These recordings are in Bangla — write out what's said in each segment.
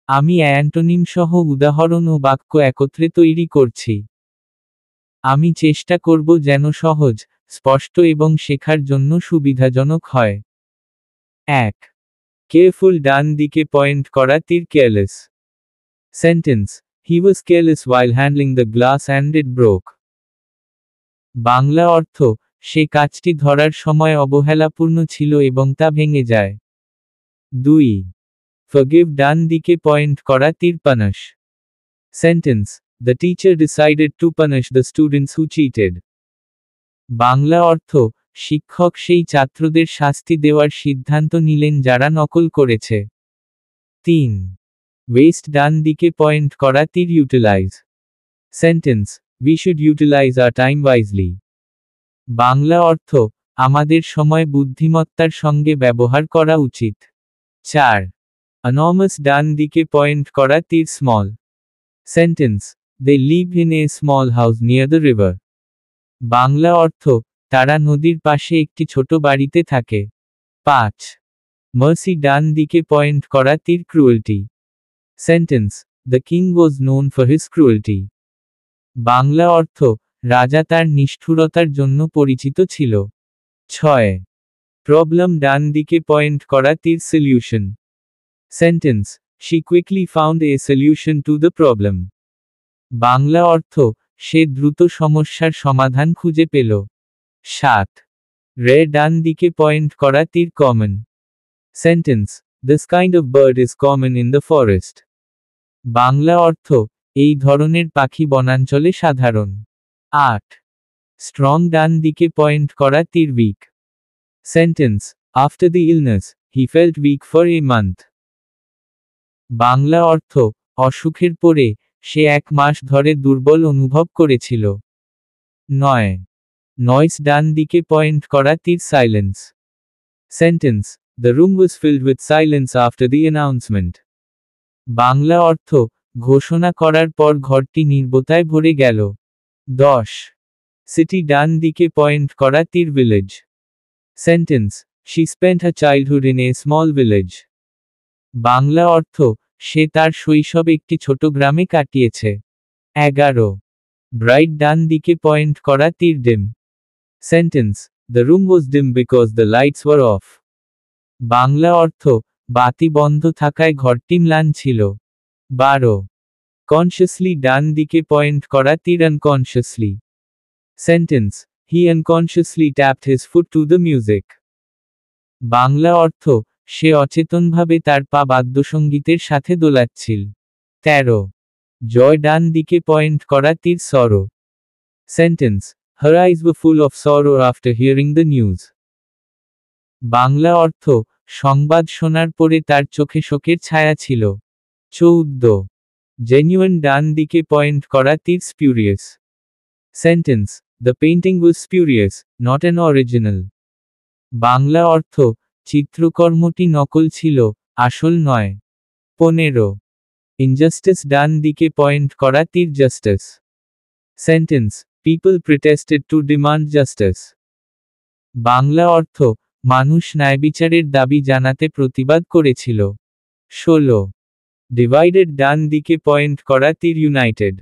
আমি অ্যান্টোনিম সহ উদাহরণ ও বাক্য একত্রে তৈরি করছি। আমি চেষ্টা করব যেন সহজ, স্পষ্ট এবং শেখার জন্য সুবিধাজনক হয়। 1. কেয়ারফুল ডান দিকে পয়েন্ট করা তীর careless. Sentence: He was careless while handling the glass and it broke. Bangla অর্থ: সে কাজটি ধরার সময় অবহেলাপূর্ণ ছিল এবং তা ভেঙে যায়। 2. Forgive ডান দিকে পয়েন্ট করা তীর punish. Sentence: The teacher decided to punish the students who cheated. Bangla অর্থ: শিক্ষক সেই ছাত্রদের শাস্তি দেওয়ার সিদ্ধান্ত নিলেন যারা নকল করেছে। 3. Waste ডান দিকে পয়েন্ট করা তীর utilize. Sentence: We should utilize our time wisely. Bangla অর্থ: আমাদের সময় বুদ্ধিমত্তার সঙ্গে ব্যবহার করা উচিত। 4. Enormous ডান দিকে পয়েন্ট করা তীর small. Sentence: They live in a small house near the river. Bangla অর্থ: তারা নদীর পাশে একটি ছোট বাড়িতে থাকে। 5. Mercy ডান দিকে পয়েন্ট করা তীর cruelty. Sentence: The king was known for his cruelty. Bangla অর্থ: রাজা তার নিষ্ঠুরতার জন্য পরিচিত ছিল। 6. Problem ডান দিকে পয়েন্ট করা তীর solution. Sentence: She quickly found a solution to the problem. Bangla অর্থ: সে দ্রুত সমস্যার সমাধান খুঁজে পেল। 7. Rare ডান দিকে পয়েন্ট করা তীর common. Sentence: This kind of bird is common in the forest. Bangla অর্থ: এই ধরনের পাখি বনাঞ্চলে সাধারণ। 8. Strong ডান দিকে পয়েন্ট করা তীর weak. Sentence: After the illness, he felt weak for a month. Bangla অর্থ: অসুখের পরে, সে 1 মাস ধরে দুর্বল অনুভব করেছিল। 9. Noise ডান দিকে পয়েন্ট করা তীর silence. Sentence: The room was filled with silence after the announcement. Bangla অর্থ: ঘোষণা করার পর ঘরটি নীরবতায় ভরে গেল। 10. City ডান দিকে পয়েন্ট করা তীর village. Sentence: She spent her childhood in a small village. Bangla অর্থ: সে তার শৈশব একটি ছোট গ্রামে কাটিয়েছে। 11. Bright ডান দিকে পয়েন্ট করা তীর dim. Sentence: The room was dim because the lights were off. Bangla অর্থ: বাতি বন্ধ থাকায় ঘরটি ম্লান ছিল। 12. Consciously ডান দিকে পয়েন্ট করা তীর unconsciously. Sentence: He unconsciously tapped his foot to the music. Bangla অর্থ: সে অচেতনভাবে তার পা বাদ্যসঙ্গীতের সাথে দোলাচ্ছিল। 13. জয় ডান দিকে পয়েন্ট করা তীর sorrow. Sentence: Her eyes were full of sorrow after hearing the news. Bangla অর্থ: সংবাদ শোনার পরে তার চোখে শোকের ছায়া ছিল। 14. Genuine ডান দিকে পয়েন্ট করা তীর spurious. Sentence: The painting was spurious, not an original. Bangla অর্থ: চিত্রকর্মটি নকল ছিল, আসল নয়। 15. Injustice ডান দিকে পয়েন্ট করা তীর justice. Sentence: People protested to demand justice. Bangla অর্থ: মানুষ ন্যায়বিচারের দাবি জানাতে প্রতিবাদ করেছিল। 16. Divided ডান দিকে পয়েন্ট করা তীর united.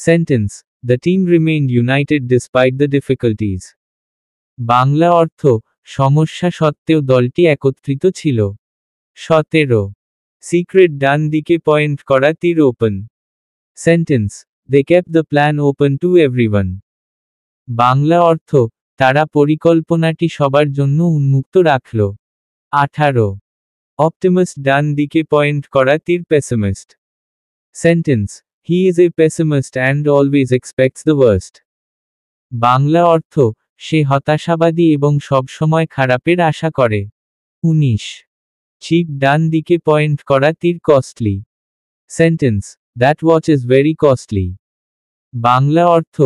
Sentence: The team remained united despite the difficulties. Bangla অর্থ: সমস্যা সত্ত্বেও দলটি একত্রিত ছিল। 17. Secret ডান দিকে পয়েন্ট করা তীর open. Sentence: They kept the plan open to everyone. Bangla অর্থ: তারা পরিকল্পনাটি সবার জন্য উন্মুক্ত রাখল। 18. Optimist ডান দিকে পয়েন্ট করা তীর pessimist. Sentence: He is a pessimist and always expects the worst. Bangla অর্থ: সে হতাশাবাদী এবং সবসময় খারাপের আশা করে। 19. Cheap ডান দিকে পয়েন্ট করা তীর costly. Sentence: That watch is very costly. Bangla অর্থ: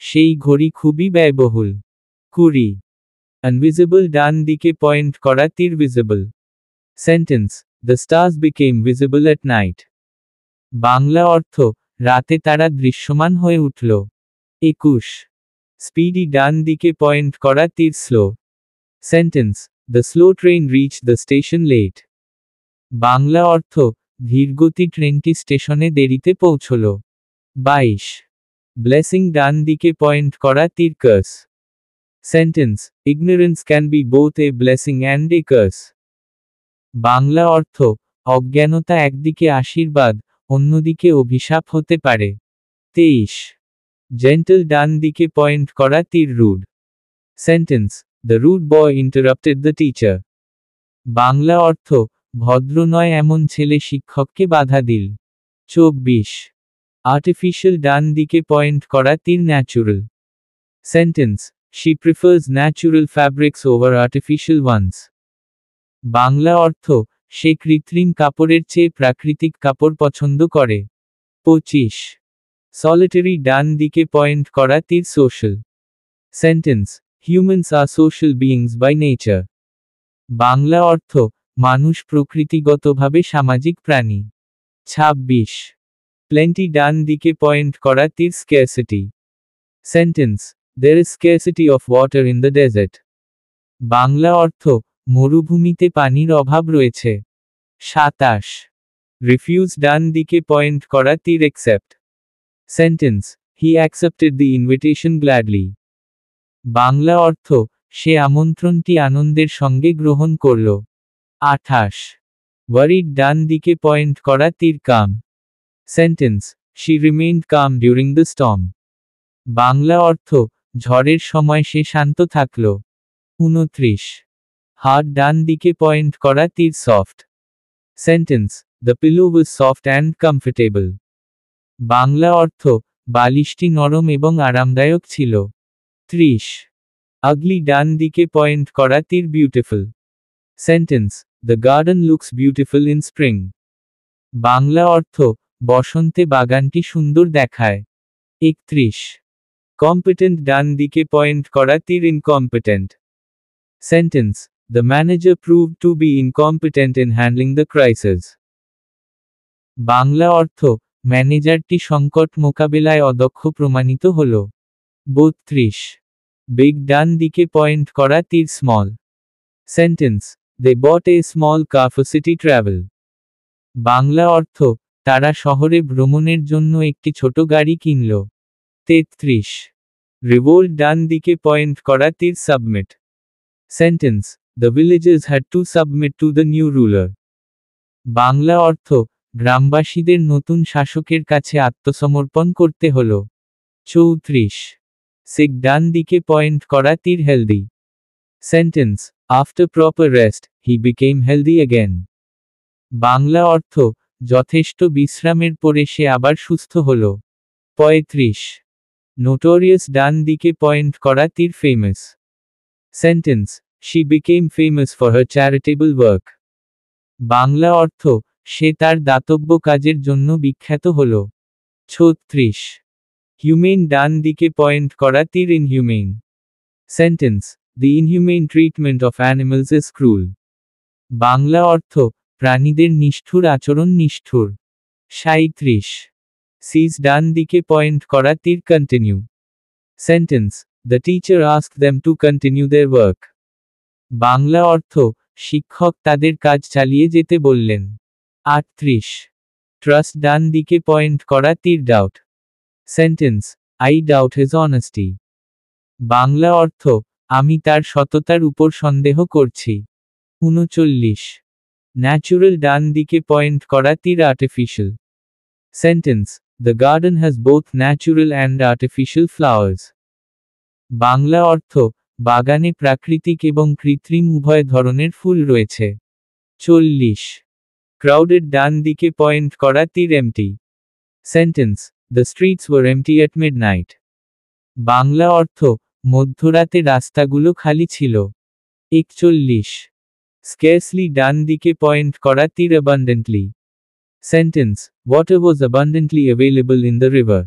সেই ঘড়ি খুবই ব্যয়বহুল। 20. Invisible ডান দিকে পয়েন্ট করা তীর visible. Sentence: The stars became visible at night. Bangla অর্থ: রাতে তারা দৃশ্যমান হয়ে উঠল। 21. Speedy ডান দিকে পয়েন্ট করা তীর slow. Sentence: The slow train reached the station late. Bangla অর্থ: ধীরগতি ট্রেনটি স্টেশনে দেরিতে পৌঁছল। 22 ব্লেসিং ডান দিকে পয়েন্ট করা তীর curse. Sentence ignorance can be both a blessing and a curse. Bangla অর্থ অজ্ঞানতা একদিকে আশীর্বাদ, অন্যদিকে অভিশাপ হতে পারে। 23 জেন্টল ডান দিকে পয়েন্ট করা তীর rude. Sentence the rude boy interrupted the teacher. Bangla অর্থ ভদ্র নয় এমন ছেলে শিক্ষককে বাধা দিল। 24 আর্টিফিশিয়াল ডান দিকে পয়েন্ট করা তীর natural. Sentence she prefers natural fabrics over artificial ones. Bangla অর্থ সে কৃত্রিম কাপড়ের চেয়ে প্রাকৃতিক কাপড় পছন্দ করে। 25 সলিটারি ডান দিকে পয়েন্ট করা তীর social. Sentence humans are social beings by nature. Bangla অর্থ মানুষ প্রকৃতিগতভাবে সামাজিক প্রাণী। 26 প্লেন্টি ডান দিকে পয়েন্ট করা তীর scarcity. Sentence there is scarcity of water in the desert. Bangla অর্থ মরুভূমিতে পানির অভাব রয়েছে। 27 রিফিউজ ডান দিকে পয়েন্ট করা তীর accept. Sentence he accepted the invitation gladly. Bangla অর্থ সে আমন্ত্রণটি আনন্দের সঙ্গে গ্রহণ করল। 28 ওয়ারিড ডান দিকে পয়েন্ট করা তীর calm. Sentence she remained calm during the storm. Bangla অর্থ ঝড়ের সময় সে শান্ত থাকল। 29 হার্ড ডান দিকে পয়েন্ট করা তীর soft. Sentence the pillow was soft and comfortable. Bangla অর্থ বালিশটি নরম এবং আরামদায়ক ছিল। 30 আগলি ডান দিকে পয়েন্ট করা তীর beautiful. Sentence the garden looks beautiful in spring. Bangla অর্থ বসন্তে বাগানটি সুন্দর দেখায়। 31 কম্পিটেন্ট ডান দিকে পয়েন্ট করা তীর incompetent. Sentence the manager proved to be incompetent in handling the crisis. Bangla অর্থ ম্যানেজারটি সংকট মোকাবেলায় অদক্ষ প্রমাণিত হল। 32 বিগ ডান দিকে পয়েন্ট করা তীর small. Sentence they bought a small car for city travel. Bangla অর্থ তারা শহরে ভ্রমণের জন্য একটি ছোট গাড়ি কিনল। 33 রিভোল্ট ডান দিকে পয়েন্ট করা তীর submit. Sentence the villagers had to submit to the new ruler. Bangla অর্থ গ্রামবাসীদের নতুন শাসকের কাছে আত্মসমর্পণ করতে হল। 34 সিক ডান দিকে পয়েন্ট করা তীর healthy. Sentence after proper rest he became healthy again. Bangla অর্থ যথেষ্ট বিশ্রামের পরে সে আবার সুস্থ হল। 35 নোটোরিয়াস ডান দিকে পয়েন্ট করা তীর famous. Sentence she became famous for her charitable work. Bangla অর্থ সে তার দাতব্য কাজের জন্য বিখ্যাত হল। 36 হিউমেন ডান দিকে পয়েন্ট করা তীর inhumane. Sentence the inhumane treatment of animals is cruel. Bangla অর্থ প্রাণীদের নিষ্ঠুর আচরণ নিষ্ঠুর। 37 সিজ ডান দিকে পয়েন্ট করা তীর continue. Sentence the teacher asked them to continue their work. Bangla অর্থ শিক্ষক তাদের কাজ চালিয়ে যেতে বললেন। 38 ট্রাস্ট ডান দিকে পয়েন্ট করা তীর doubt. Sentence I doubt his honesty. Bangla অর্থ আমি তার সততার উপর সন্দেহ করছি। 39 ন্যাচুরাল ডান দিকে পয়েন্ট করা তীর artificial. Sentence the garden has both natural and artificial flowers. Bangla অর্থ বাগানে প্রাকৃতিক এবং কৃত্রিম উভয় ধরনের ফুল রয়েছে। 40 ক্রাউডেড ডান দিকে পয়েন্ট করা তীর empty. Sentence the streets were empty at midnight. Bangla অর্থ মধ্যরাতে রাস্তাগুলো খালি ছিল। 41 স্কেরসলি ডান দিকে পয়েন্ট করা তীর abundantly. Sentence water was abundantly available in the river.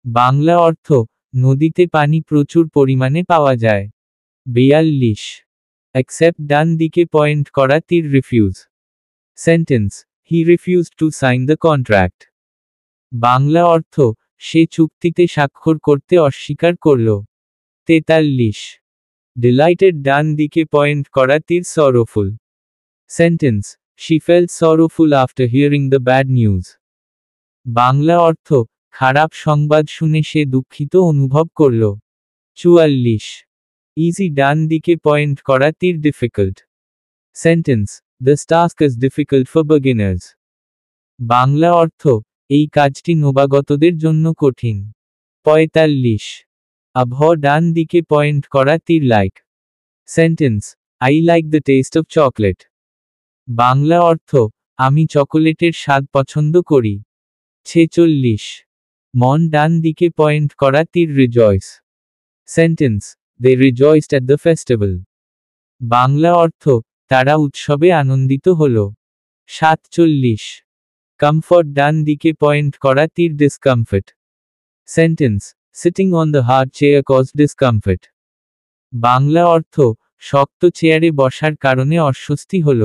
Bangla অর্থ নদীতে পানি প্রচুর পরিমাণে পাওয়া যায়। 42 অ্যাকসেপ্ট ডান দিকে পয়েন্ট করা তীর refuse. Sentence he refused to sign the contract. Bangla অর্থ সে চুক্তিতে স্বাক্ষর করতে অস্বীকার করল। 43 ডিলাইটেড ডান দিকে পয়েন্ট করা তীর sorrowful. Sentence She felt sorrowful after hearing the bad news. Bangla অর্থ, খারাপ সংবাদ শুনে সে দুঃখিত অনুভব করল। 44 ইজি ডান দিকে পয়েন্ট করা তীর difficult. Sentence, this task is difficult for beginners. Bangla অর্থ, এই কাজটি নবাগতদের জন্য কঠিন। 45 আভ্র ডান দিকে পয়েন্ট করা তীর like. Sentence, I like the test of chocolate. Bangla অর্থ, আমি চকোলেটের স্বাদ পছন্দ করি। 46 মন ডান দিকে পয়েন্ট করা তীর rejoice. Sentence, they rejoiced at the festival. Bangla অর্থ, তারা উৎসবে আনন্দিত হল। 47 কমফর্ট ডান দিকে পয়েন্ট করা তীর discomfort. Sentence, sitting on the hard chair cause discomfort. Bangla অর্থ, শক্ত চেয়ারে বসার কারণে অস্বস্তি হল।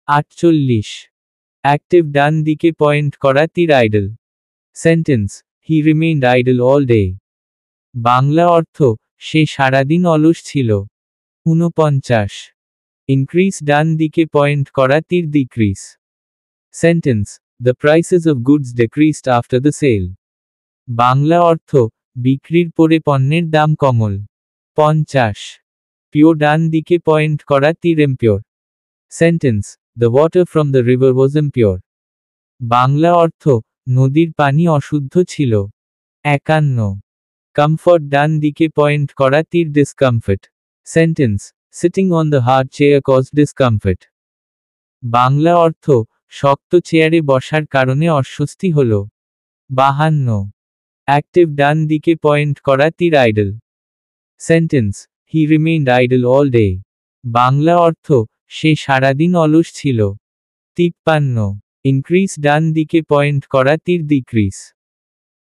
48 অ্যাক্টিভ ডান দিকে পয়েন্ট করা তীর idol. Sentence, he remained idol all day. Bangla অর্থ, সে সারাদিন অলস ছিল। 49 ইনক্রিজ ডান দিকে পয়েন্ট করা তীর decrease. Sentence, the prices of goods decreased after the sale. Bangla অর্থ, বিক্রির পরে পণ্যের দাম কমল। 50 পিওর ডান দিকে পয়েন্ট করা তীর impure. Sentence, the water from the river was impure. Bangla অর্থ, নদীর পানি অশুদ্ধ ছিল। 51 কমফর্ট ডান দিকে পয়েন্ট করা তীর discomfort. Sentence, sitting on the hard chair cause discomfort. Bangla অর্থ, শক্ত চেয়ারে বসার কারণে অস্বস্তি হল। 52 অ্যাক্টিভ ডান দিকে পয়েন্ট করা তীর idol. Sentence, he remained idol all day. Bangla অর্থ, সে সারাদিন অলস ছিল। 53 ইনক্রিজ ডান দিকে পয়েন্ট করা তীর decrease.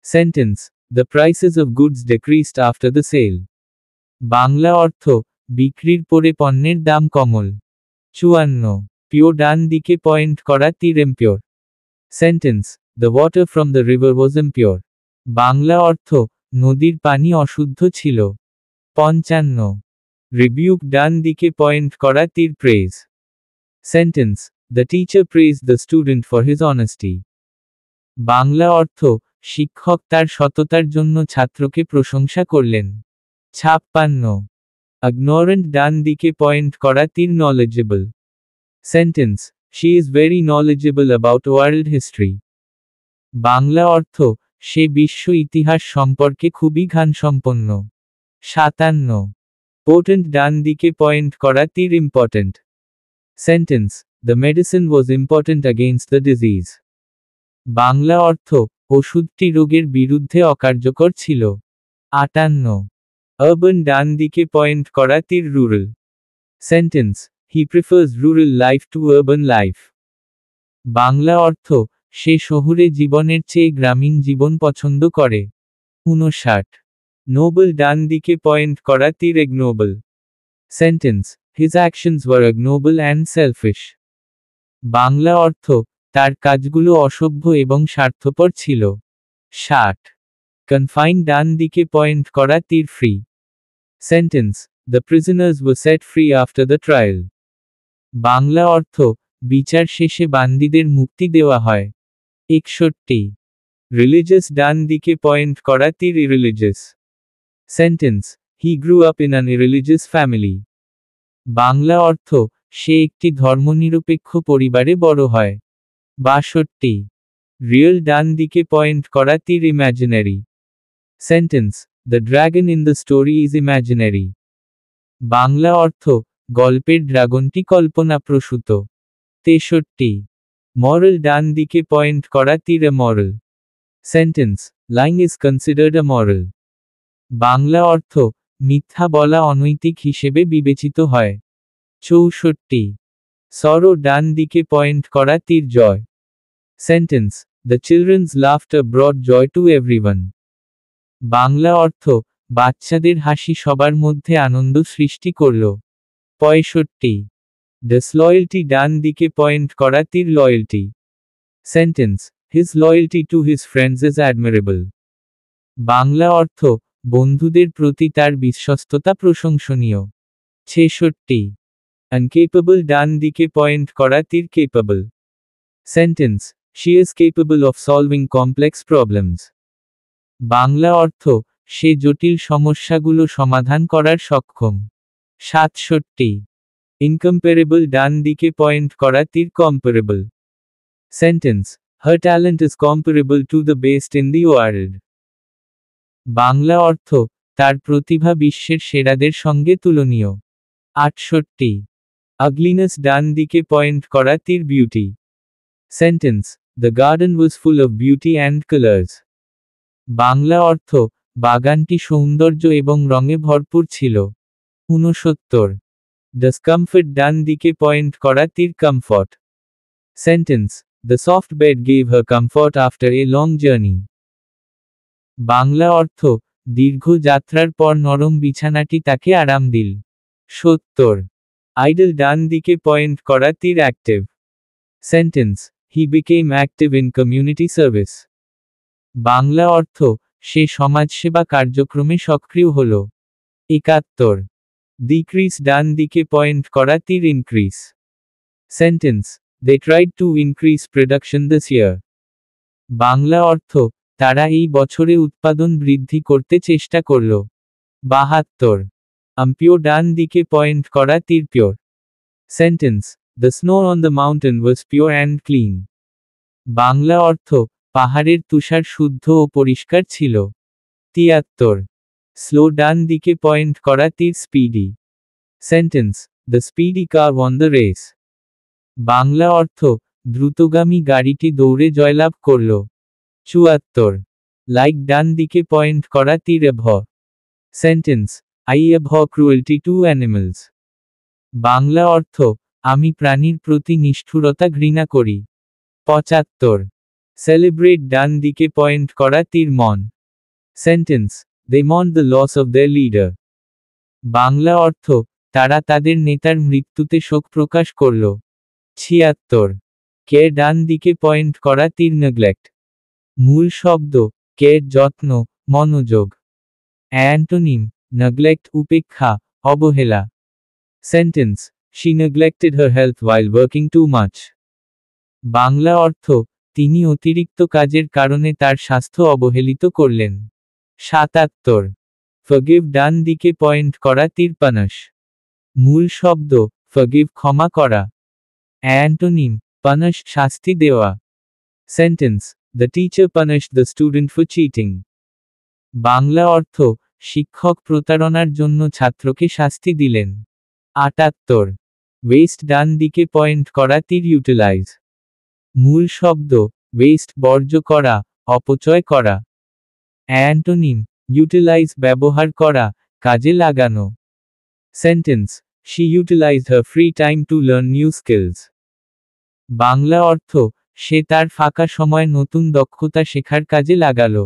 Sentence, the prices of goods decreased after the sale. Bangla অর্থ, বিক্রির পরে পণ্যের দাম কমল। 54 পিওর ডান দিকে পয়েন্ট করা তীর impure. Sentence, the water from the river was impure. Bangla অর্থ, নদীর পানি অশুদ্ধ ছিল। 55 রিবিউক ডান দিকে পয়েন্ট করা তীর praise. Sentence, the teacher praised the student for his honesty. Bangla অর্থ, শিক্ষক তার সততার জন্য ছাত্রকে প্রশংসা করলেন। 56 ignorant ডান দিকে পয়েন্ট করা তীর knowledgeable। Sentence, she is very knowledgeable about world history। Bangla অর্থ, সে বিশ্ব ইতিহাস সম্পর্কে খুবই জ্ঞানসম্পন্ন। 57 potent ডান দিকে পয়েন্ট করা তীর important। Sentence, the medicine was important against the disease। Bangla অর্থ, ওষুধটি রোগের বিরুদ্ধে অকার্যকর ছিল। 58 urban ডান দিকে পয়েন্ট করা তীর rural। Sentence, he prefers rural life to urban life। Bangla অর্থ, সে শহুরে জীবনের চেয়ে গ্রামীণ জীবন পছন্দ করে। 59 নোবেল ডান দিকে পয়েন্ট করা তীর ignoble। Sentence, his actions were ignoble and selfish। Bangla অর্থ, তার কাজগুলো অসভ্য এবং স্বার্থপর ছিল। 60 কনফাইন ডান দিকে পয়েন্ট করা তীর free. Sentence, the prisoners were set free after the trial। Bangla অর্থ, বিচার শেষে বান্দীদের মুক্তি দেওয়া হয়। 61 রিলিজিয়াস ডান দিকে পয়েন্ট করা তীর irreligious। Sentence, he grew up in an irreligious family. Bangla অর্থ, সে একটি ধর্মনিরপেক্ষ পরিবারে বড় হয়। 62 রিয়েল ডান দিকে পয়েন্ট করা তীর imaginary। Sentence, the dragon in the story is imaginary। Bangla অর্থ, গল্পের ড্রাগনটি কল্পনাপ্রসূত। 63 মরাল ডান দিকে পয়েন্ট করা তীর immoral। Sentence, lying is considered immoral। Bangla অর্থ, মিথ্যা বলা অনৈতিক হিসেবে বিবেচিত হয়। 64 সরো ডান দিকে পয়েন্ট করা তীর joy. Sentence, the children's laughter brought joy to everyone. Bangla অর্থ, বাচ্চাদের হাসি সবার মধ্যে আনন্দ সৃষ্টি করল। 65 ডিসলয়্যালটি ডান দিকে পয়েন্ট করা তীর loyalty. Sentence, his loyalty to his friends is admirable. Bangla অর্থ, বন্ধুদের প্রতি তার বিশ্বস্ততা প্রশংসনীয়। 66 Incapable ডান দিকে পয়েন্ট করা তীর capable. Sentence, she is capable of solving complex problems. Bangla অর্থ, সে জটিল সমস্যাগুলো সমাধান করার সক্ষম। 67. Incomparable ডান দিকে পয়েন্ট করা তীর comparable. Sentence, her talent is comparable to the best in the world. Bangla অর্থ, তার প্রতিভা বিশ্বের সেরাদের সঙ্গে তুলনীয়। 68. Ugliness ডান দিকে পয়েন্ট করা তীর beauty. Sentence, the garden was full of beauty and colors. Bangla অর্থ, বাগানটি সৌন্দর্য এবং রঙে ভরপুর ছিল। 69. Discomfort ডান দিকে পয়েন্ট করা তীর comfort. Sentence, the soft bed gave her comfort after a long journey. Bangla অর্থ, দীর্ঘ যাত্রার পর নরম বিছানাটি তাকে আরাম দিল। 70. Idle ডান দিকে পয়েন্ট করা তীর active. Sentence, he became active in community service. Bangla অর্থ, সে সমাজসেবা কার্যক্রমে সক্রিয় হল। 71. Decrease ডান দিকে পয়েন্ট করা তীর increase. Sentence, they tried to increase production this year. Bangla অর্থ, তারা এই বছরে উৎপাদন বৃদ্ধি করতে চেষ্টা করল। 72. Impure ডান দিকে পয়েন্ট করা তীর pure. Sentence, the snow on the mountain was pure and clean. Bangla অর্থ, পাহাড়ের তুষার শুদ্ধ ও পরিষ্কার ছিল। 73. স্লো ডান দিকে পয়েন্ট করা তীর speedy. Sentence, the speedy car won the race. Bangla অর্থ, দ্রুতগামী গাড়িটি দৌড়ে জয়লাভ করল। 74. লাইক ডান দিকে পয়েন্ট করা তীর abhor. Sentence, I abhor cruelty to animals. Bangla অর্থ, আমি প্রাণীর প্রতি নিষ্ঠুরতা ঘৃণা করি। 75. সেলিব্রেট ডান দিকে পয়েন্ট করা তীর মন। Sentence, they mourned the loss of their leader. Bangla অর্থ, তারা তাদের নেতার মৃত্যুতে শোক প্রকাশ করল। 76. কেয়ার ডান দিকে পয়েন্ট করা তীর neglect. মূল শব্দ, কেয়ার যত্ন, মনোযোগ। অ্যান্টোনিম, neglect উপেক্ষা, অবহেলা। Sentence, she neglected her health while working too much. Bangla অর্থ, তিনি অতিরিক্ত কাজের কারণে তার স্বাস্থ্য অবহেলিত করলেন। 77. Forgive ডান দিকে পয়েন্ট করা তীর punish. মূল শব্দ, forgive ক্ষমা করা। অ্যান্টোনিম, punish শাস্তি দেওয়া। Sentence, the teacher punished the student for cheating. Bangla অর্থ, শিক্ষক প্রতারণার জন্য ছাত্রকে শাস্তি দিলেন। 78. ওয়েস্ট ডান দিকে পয়েন্ট করা তীর utilize. মূল শব্দ, ওয়েস্ট বর্জ্য করা, অপচয় করা। অ্যান্টোনিম, ইউটিলাইজ ব্যবহার করা, কাজে লাগানো। Sentence, she utilized her free time to learn new skills. Bangla অর্থ, সে তার ফাঁকা সময় নতুন দক্ষতা শেখার কাজে লাগালো।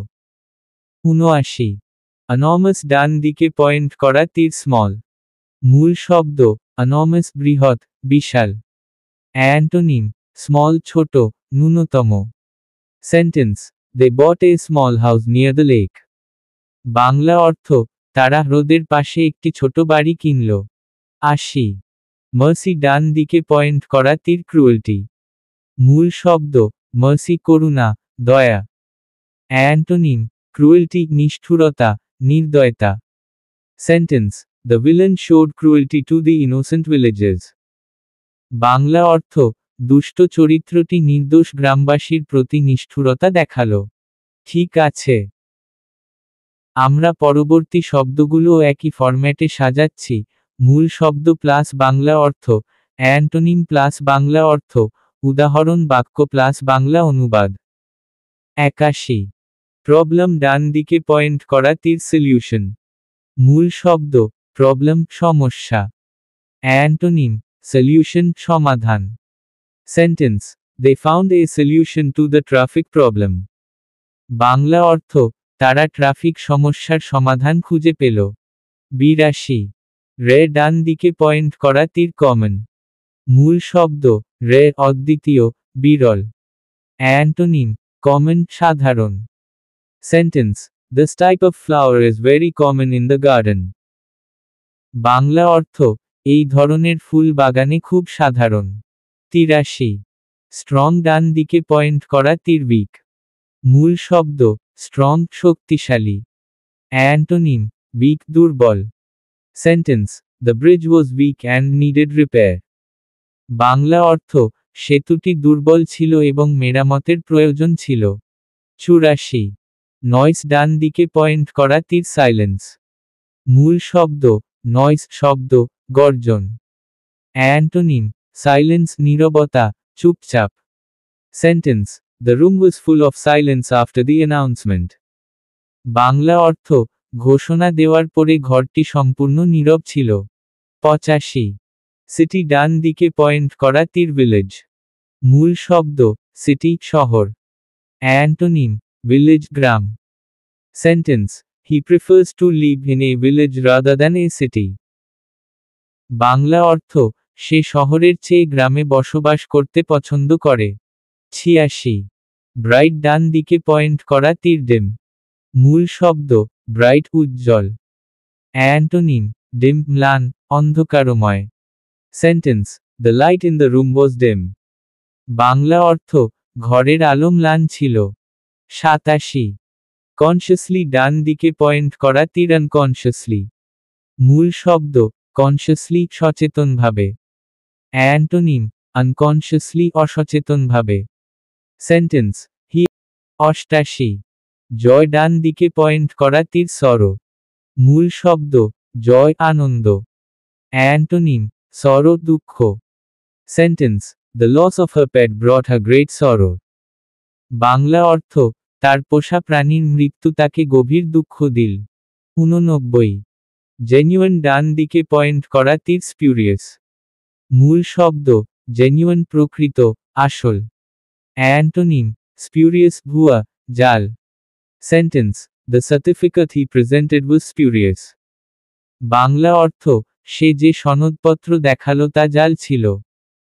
79. Enormous ডান দিকে পয়েন্ট করা তীর small. মূল শব্দ, enormous বৃহৎ, বিশাল। অ্যান্টোনিম, স্মল ছোট, ন্যূনতম। Sentence, they bought a small house near the lake. Bangla অর্থ, তারা হ্রদের পাশে একটি ছোট বাড়ি কিনল। 80. মার্সি ডান দিকে পয়েন্ট করা তীর cruelty. মূল শব্দ, মার্সি করুণা, দয়া। অ্যান্টোনিম, cruelty নিষ্ঠুরতা, নির্দয়তা। Sentence, the villain showed cruelty to the innocent villagers. Bangla অর্থ, দুষ্ট চরিত্রটি নির্দোষ গ্রামবাসীর প্রতি নিষ্ঠুরতা দেখালো। ঠিক আছে, আমরা পরবর্তী শব্দগুলো একই ফরম্যাটে সাজাচ্ছি। মূল শব্দ প্লাস বাংলা অর্থ, অ্যান্টোনিম প্লাস বাংলা অর্থ, উদাহরণ বাক্য প্লাস বাংলা অনুবাদ। 81. প্রবলেম ডান দিকে পয়েন্ট করা তীর সলিউশন। মূল শব্দ, প্রবলেম সমস্যা। অ্যান্টোনিম, সলিউশন সমাধান। Sentence, they found a solution to the traffic problem. Bangla অর্থ, তারা ট্রাফিক সমস্যার সমাধান খুঁজে পেল। 82. রে ডান দিকে পয়েন্ট করা তীর কমন। মূল শব্দ, রে অদ্বিতীয়, বিরল। অ্যান্টোনিম, কমন সাধারণ। Sentence, this type of flower is very common in the garden. Bangla অর্থ, এই ধরনের ফুল বাগানে খুব সাধারণ। 83 স্ট্রং ডান দিকে পয়েন্ট করা তীর উইক। মূল শব্দ স্ট্রং শক্তিশালী। অ্যান্টোনিম উইক দুর্বল। Sentence the bridge was weak and needed repair. Bangla অর্থ সেতুটি দুর্বল ছিল এবং মেরামতের প্রয়োজন ছিল। 84 নয়েস ডান দিকে পয়েন্ট করা তীর সাইলেন্স। মূল শব্দ নয়েস শব্দ গর্জন। অ্যান্টোনিম সাইলেন্স নীরবতা চুপচাপ। Sentence the room was full of silence after the announcement. Bangla অর্থ ঘোষণা দেওয়ার পরে ঘরটি সম্পূর্ণ নীরব ছিল। 85 সিটি ডান দিকে পয়েন্ট করা তীর ভিলেজ। মূল শব্দ সিটি শহর। Antonym village gram. Sentence he prefers to leave in a village rather than a city. Bangla অর্থ সে শহরের চেয়ে গ্রামে বসবাস করতে পছন্দ করে। 86 ব্রাইট ডান দিকে পয়েন্ট করা তীর ডিম। মূল শব্দ ব্রাইট উজ্জ্বল। অ্যান্টোনিম ডিম ম্লান অন্ধকারময়। Sentence the light in the room was dim. Bangla অর্থ ঘরের আলো ম্লান ছিল। 87 কনসিয়াসলি ডান দিকে পয়েন্ট করা তীর আনকনসিয়াসলি। মূল শব্দ কনসিয়াসলি সচেতনভাবে। অ্যান্টোনিম আনকনসিয়াসলি অসচেতনভাবে। Sentence he. 88 জয় ডান দিকে পয়েন্ট করা তীর সরো। মূল শব্দ জয় আনন্দ। অ্যান্টোনিম সরো দুঃখ। Sentence the loss of her pet brought her great sorrow. Bangla অর্থ তার পোষা প্রাণীর মৃত্যু তাকে গভীর দুঃখ দিল। 89 জেনুইন ডান দিকে পয়েন্ট করা তীর স্পিউরিয়াস। মূল শব্দ জেনুইন প্রকৃত আসল। অ্যান্টোনিম স্পিউরিয়াস ভুয়া জাল। Sentence the certificate he presented was spurious. Bangla অর্থ সে যে সনদপত্র দেখালো তা জাল ছিল।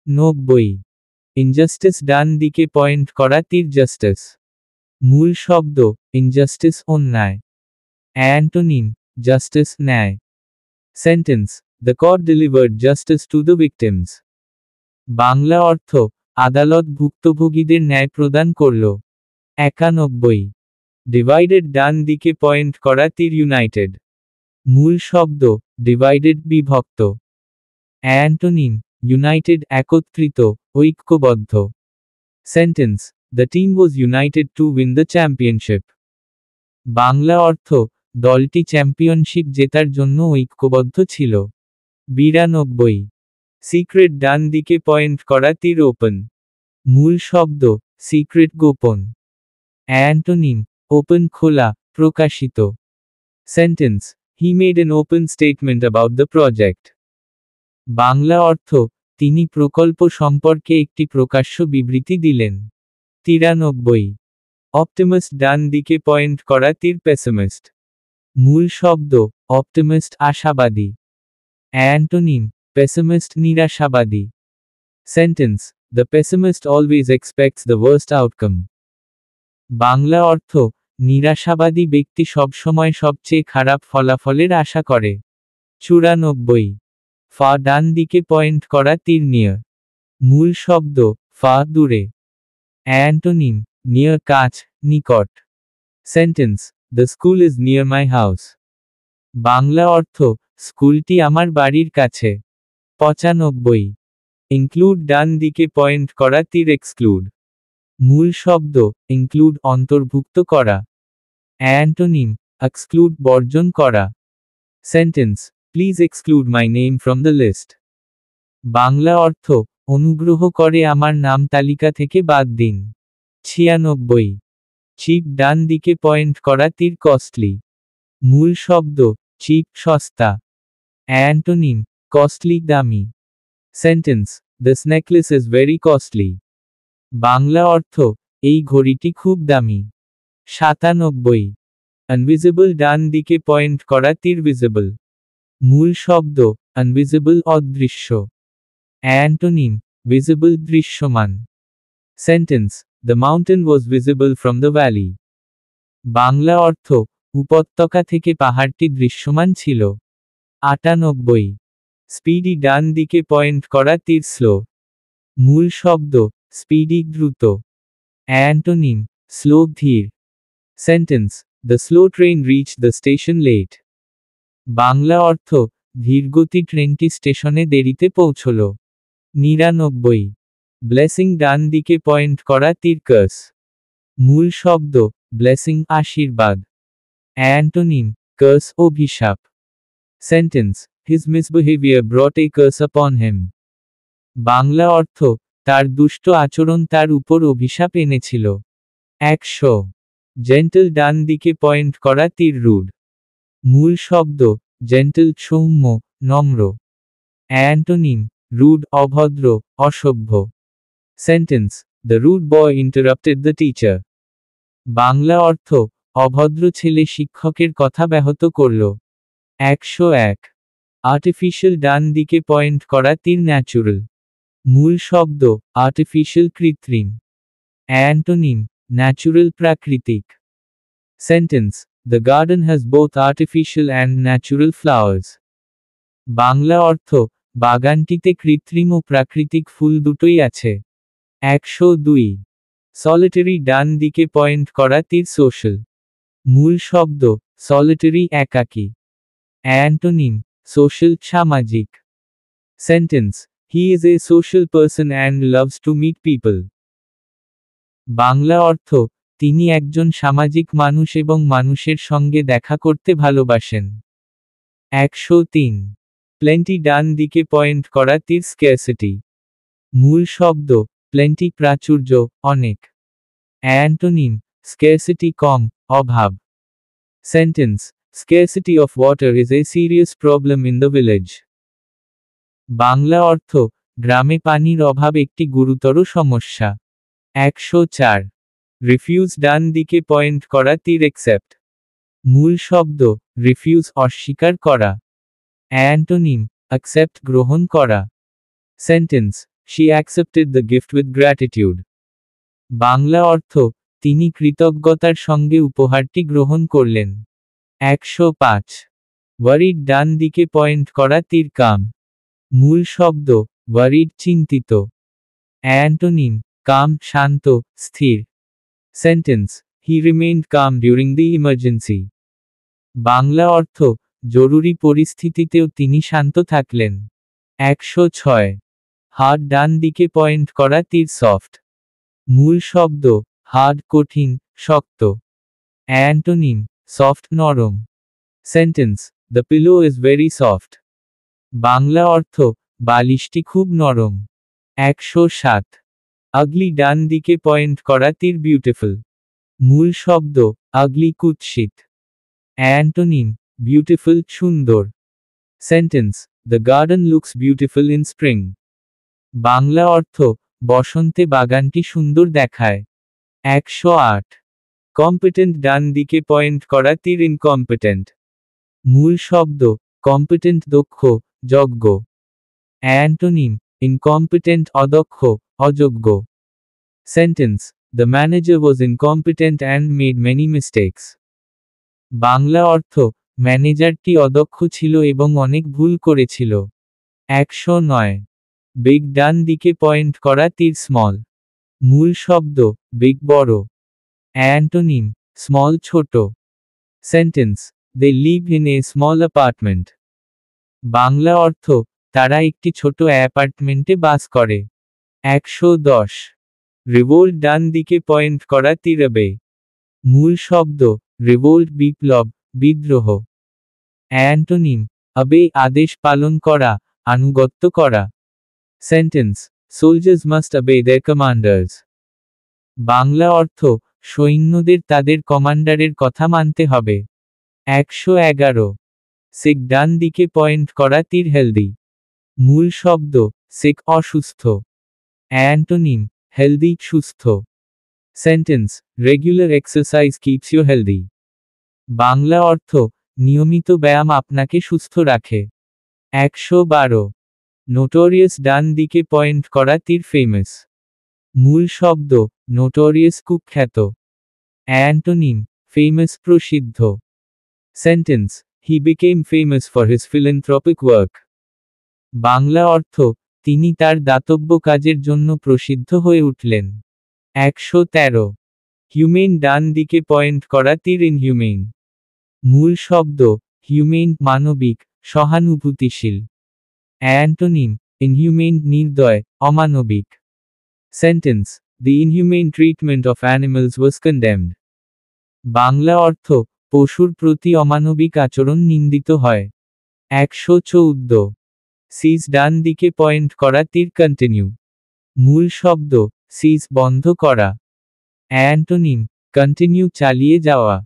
90 ইনজাস্টিস ডান দিকে পয়েন্ট করা তীর জাস্টিস। মূল শব্দ ইনজাস্টিস অন্যায়। অ্যান্টোনিম জাস্টিস ন্যায়। Sentence the court delivered justice to the victims. Bangla অর্থ আদালত ভুক্তভোগীদের ন্যায় প্রদান করল। 91 ডিভাইডেড ডান দিকে পয়েন্ট করা তীর ইউনাইটেড। মূল শব্দ ডিভাইডেড বিভক্ত। অ্যান্টোনিম ইউনাইটেড একত্রিত ঐক্যবদ্ধ। Sentence the team was United to win the championship. Bangla অর্থ দলটি চ্যাম্পিয়নশিপ জেতার জন্য ঐক্যবদ্ধ ছিল। 92 সিক্রেট ডান দিকে পয়েন্ট করা তীর ওপেন। মূল শব্দ সিক্রেট গোপন। অ্যান্টোনিম ওপেন খোলা প্রকাশিত। Sentence he made an open statement about the project. Bangla অর্থ তিনি প্রকল্প সম্পর্কে একটি প্রকাশ্য বিবৃতি দিলেন। 93 অপটিমিস্ট ডান দিকে পয়েন্ট করা তীর পেসিমিস্ট। মূল শব্দ অপটিমিস্ট আশাবাদী। অ্যান্টোনিম পেসিমিস্ট নিরাশাবাদী। Sentence the pessimist always expects the worst outcome. Bangla অর্থ নিরাশাবাদী ব্যক্তি সবসময় সবচেয়ে খারাপ ফলাফলের আশা করে। 94 ফা ডান দিকে পয়েন্ট করা তীর নিয়ার। মূল শব্দ ফা দূরে। অ্যান্টোনিম নিয়ার কাছ নিকট। Sentence the school is near my house. Bangla অর্থ স্কুলটি আমার বাড়ির কাছে। 95 ইনক্লুড ডান দিকে পয়েন্ট করা তীর এক্সক্লুড। মূল শব্দ ইনক্লুড অন্তর্ভুক্ত করা। অ্যান্টোনিম এক্সক্লুড বর্জন করা। Sentence please exclude my name from the list. Bangla অর্থ অনুগ্রহ করে আমার নাম তালিকা থেকে বাদ দিন। 96 চিপ ডান দিকে পয়েন্ট করা তীর কস্টলি। মূল শব্দ চিপ সস্তা। অ্যান্টোনিম কস্টলি দামি। Sentence this necklace is very costly. Bangla অর্থ এই ঘড়িটি খুব দামি। 97 আনভিজিবল ডান দিকে পয়েন্ট করা তীর ভিজিবল। মূল শব্দ আনভিজিবল অদৃশ্য। অ্যান্টোনিম ভিজিবল দৃশ্যমান। Sentence the mountain was visible from the valley. Bangla অর্থ উপত্যকা থেকে পাহাড়টি দৃশ্যমান ছিল। 98 স্পিডি ডান দিকে পয়েন্ট করা তীর স্লো। মূল শব্দ স্পিডি দ্রুত। অ্যান্টোনিম স্লো ধীর। Sentence the slow train reach the station late. Bangla অর্থ ধীরগতি ট্রেনটি স্টেশনে দেরিতে পৌঁছল। 99 ব্লেসিং ডান দিকে পয়েন্ট করা তীর কার্স। মূল শব্দ ব্লেসিং আশীর্বাদ। অ্যান্টোনিম কার্স অভিশাপ। Sentence his misbehaviour brought a curse upon him. Bangla অর্থ তার দুষ্ট আচরণ তার উপর অভিশাপ এনেছিল। 100 জেন্টল ডান দিকে পয়েন্ট করা তীর রুড। মূল শব্দ জেন্টল সৌম্য নম্র। অ্যান্টোনিম রুড অভদ্র অসভ্য। Sentence the rude boy interrupted the teacher. Bangla অর্থ অভদ্র ছেলে শিক্ষকের কথা ব্যাহত করল। 101 আর্টিফিশিয়াল ডান দিকে পয়েন্ট করা তীর ন্যাচুরাল। মূল শব্দ আর্টিফিশিয়াল কৃত্রিম। অ্যান্টোনিম ন্যাচুরাল প্রাকৃতিক। Sentence the garden has both artificial and natural flowers. Bangla অর্থ বাগানটিতে কৃত্রিম ও প্রাকৃতিক ফুল দুটোই আছে। 102 সলিটারি ডান দিকে পয়েন্ট করা তীর সোশ্যাল। মূল শব্দ সলিটারি একাকী। অ্যান্টোনিম সোশ্যাল সামাজিক। Sentence he is a social person and loves to meet people. Bangla অর্থ তিনি একজন সামাজিক মানুষ এবং মানুষের সঙ্গে দেখা করতে ভালোবাসেন। 103 প্লেন্টি ডান দিকে পয়েন্ট করা তীর স্ক্যারসিটি। মূল শব্দ প্লেন্টি প্রাচুর্য অনেক। অ্যান্টোনিম স্ক্যারসিটি কম অভাব। Sentence scarcity of water is a serious problem in the village. Bangla অর্থ গ্রামে পানির অভাব একটি গুরুতর সমস্যা। 104 রিফিউজ ডান দিকে পয়েন্ট করা তীর অ্যাকসেপ্ট। মূল শব্দ রিফিউজ অস্বীকার করা। অ্যান্টোনিম অ্যাকসেপ্ট গ্রহণ করা। Sentence she accepted the gift with gratitude. Bangla অর্থ তিনি কৃতজ্ঞতার সঙ্গে উপহারটি গ্রহণ করলেন। 105 ওয়ারিড ডান দিকে পয়েন্ট করা তীর কাম। মূল শব্দ ওয়ারিড চিন্তিত। অ্যান্টোনিম কাম শান্ত স্থির। Sentence he remained calm during the emergency. Bangla অর্থ জরুরি পরিস্থিতিতেও তিনি শান্ত থাকলেন। 106 হার্ড ডান দিকে পয়েন্ট করা তীর সফট। মূল শব্দ হার্ড কঠিন শক্ত। অ্যান্টোনিম সফট নরম। Sentence the pillow is very soft. Bangla অর্থ বালিশটি খুব নরম। 107 আগলি ডান দিকে পয়েন্ট করা তীর বিউটিফুল। মূল শব্দ আগলি কুৎসিত। অ্যান্টোনিম বিউটিফুল সুন্দর। Sentence the garden looks beautiful in spring. Bangla অর্থ বসন্তে বাগানটি সুন্দর দেখায়। 108 কম্পিটেন্ট ডান দিকে পয়েন্ট করা তীর ইনকম্পিটেন্ট। মূল শব্দ কম্পিটেন্ট দক্ষ যোগ্য। অ্যান্টোনিম ইনকম্পিটেন্ট অদক্ষ অযোগ্য। Sentence the manager was incompetent and made many mistakes. Bangla অর্থ ম্যানেজারটি অদক্ষ ছিল এবং অনেক ভুল করেছিল। 109 বিগ ডান দিকে পয়েন্ট করা তীর স্মল। মূল শব্দ বিগ বড়। অ্যান্টোনিম স্মল ছোট। Sentence they live in a small apartment. Bangla অর্থ তারা একটি ছোট অ্যাপার্টমেন্টে বাস করে। 110 রিভোল্ট ডান দিকে পয়েন্ট করা তীর বে। মূল শব্দ রিভোল্ট বিপ্লব বিদ্রোহ। অ্যান্টোনিম আবে আদেশ পালন করা আনুগত্য করা। সেন্টেন্স সোলজার্স মাস্ট অবে দেয়ার কমান্ডার্স। বাংলা অর্থ সৈন্যদের তাদের কমান্ডারের কথা মানতে হবে। 111 সিক ডান দিকে পয়েন্ট করা তীর হেলদি। মূল শব্দ সিক অসুস্থ। অ্যান্টোনিম হেলদি সুস্থ। Sentence regular exercise keeps you healthy. Bangla অর্থ নিয়মিত ব্যায়াম আপনাকে সুস্থ রাখে। 112 নোটোরিয়াস ডান দিকে পয়েন্ট করা তীর ফেমাস। মূল শব্দ নোটোরিয়াস কুখ্যাত। অ্যান্টোনিম ফেমাস প্রসিদ্ধ। Sentence he became famous for his philanthropic work. Bangla অর্থ, তিনি তার দাতব্য কাজের জন্য প্রসিদ্ধ হয়ে উঠলেন। 113। হিউমেন ডান দিকে পয়েন্ট করা তীর ইনহিউমেন। মূল শব্দ, হিউমেন মানবিক, সহানুভূতিশীল। অ্যান্টোনিম, ইনহিউমেন নির্দয়, অমানবিক। Sentence, The inhumane treatment of animals was condemned. Bangla অর্থ, পশুর প্রতি অমানবিক আচরণ নিন্দিত হয়। 114। সিজ ডান দিকে পয়েন্ট করা তীর কন্টিনিউ। মূল শব্দ, সিজ বন্ধ করা। অ্যান্টোনিম, কন্টিনিউ চালিয়ে যাওয়া।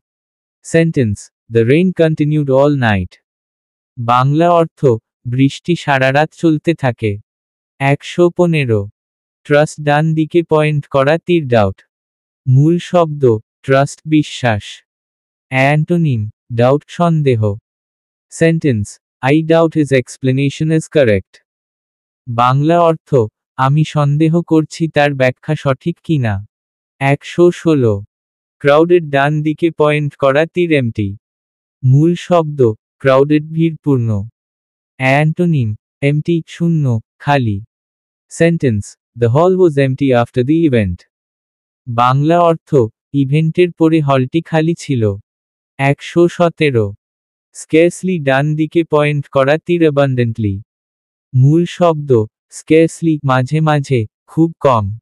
Sentence, The rain continued all night. Bangla অর্থ, বৃষ্টি সারারাত চলতে থাকে। 115। ট্রাস্ট ডান দিকে পয়েন্ট করা তীর ডাউট। মূল শব্দ, ট্রাস্ট বিশ্বাস। অ্যান্টোনিম, ডাউট সন্দেহ। Sentence, I doubt his explanation is correct. Bangla অর্থ, আমি সন্দেহ করছি তার ব্যাখ্যা সঠিক কিনা। 116। ক্রাউডেড ডান দিকে পয়েন্ট করা তীর এমটি। মূল শব্দ, ক্রাউডেড ভিড়পূর্ণ। অ্যান্টোনিম, এমটি শূন্য, খালি। Sentence, The hall was empty after the event. Bangla অর্থ, ইভেন্টের পরে হলটি খালি ছিল। 117। স্কের্সলি ডান দিকে পয়েন্ট করা তীর অ্যাবান্ডেন্টলি। মূল শব্দ, স্কের্সলি মাঝে মাঝে, খুব কম।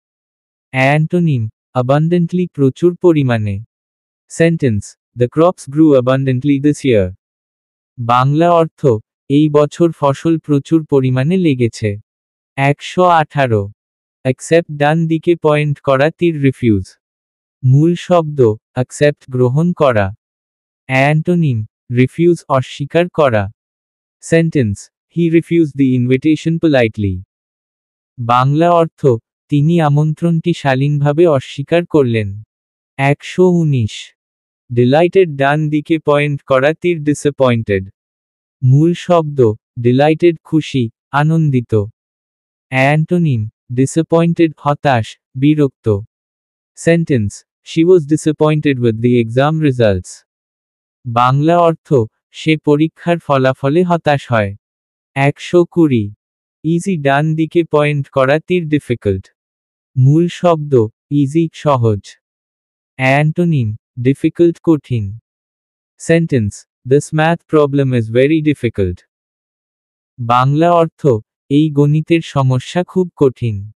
অ্যান্টোনিম, অ্যাবান্ডেন্টলি প্রচুর পরিমাণে। Sentence, The crops grew abundantly this year. Bangla অর্থ, এই বছর ফসল প্রচুর পরিমাণে লেগেছে। 118। অ্যাকসেপ্ট ডান দিকে পয়েন্ট করা তীর রিফিউজ। মূল শব্দ, অ্যাকসেপ্ট গ্রহণ করা। অ্যান্টোনিম, রিফিউজ অস্বীকার করা। Sentence, He refused the invitation politely. Bangla অর্থ, তিনি আমন্ত্রণটি শালীনভাবে অস্বীকার করলেন। 119। ডিলাইটেড ডান দিকে পয়েন্ট করা তীর ডিসঅ্যাপয়েন্টেড। মূল শব্দ, ডিলাইটেড খুশি, আনন্দিত। অ্যান্টোনিম, ডিসঅ্যাপয়েন্টেড হতাশ, বিরক্ত। Sentence, She was disappointed with the exam results. Bangla অর্থ, সে পরীক্ষার ফলাফলে হতাশ হয়। 120। ইজি ডান দিকে পয়েন্ট করা তীর ডিফিকাল্ট। মূল শব্দ, ইজি সহজ। অ্যান্টোনিম, ডিফিকাল্ট কঠিন। Sentence, This math problem is very difficult. Bangla অর্থ, এই গণিতের সমস্যা খুব কঠিন।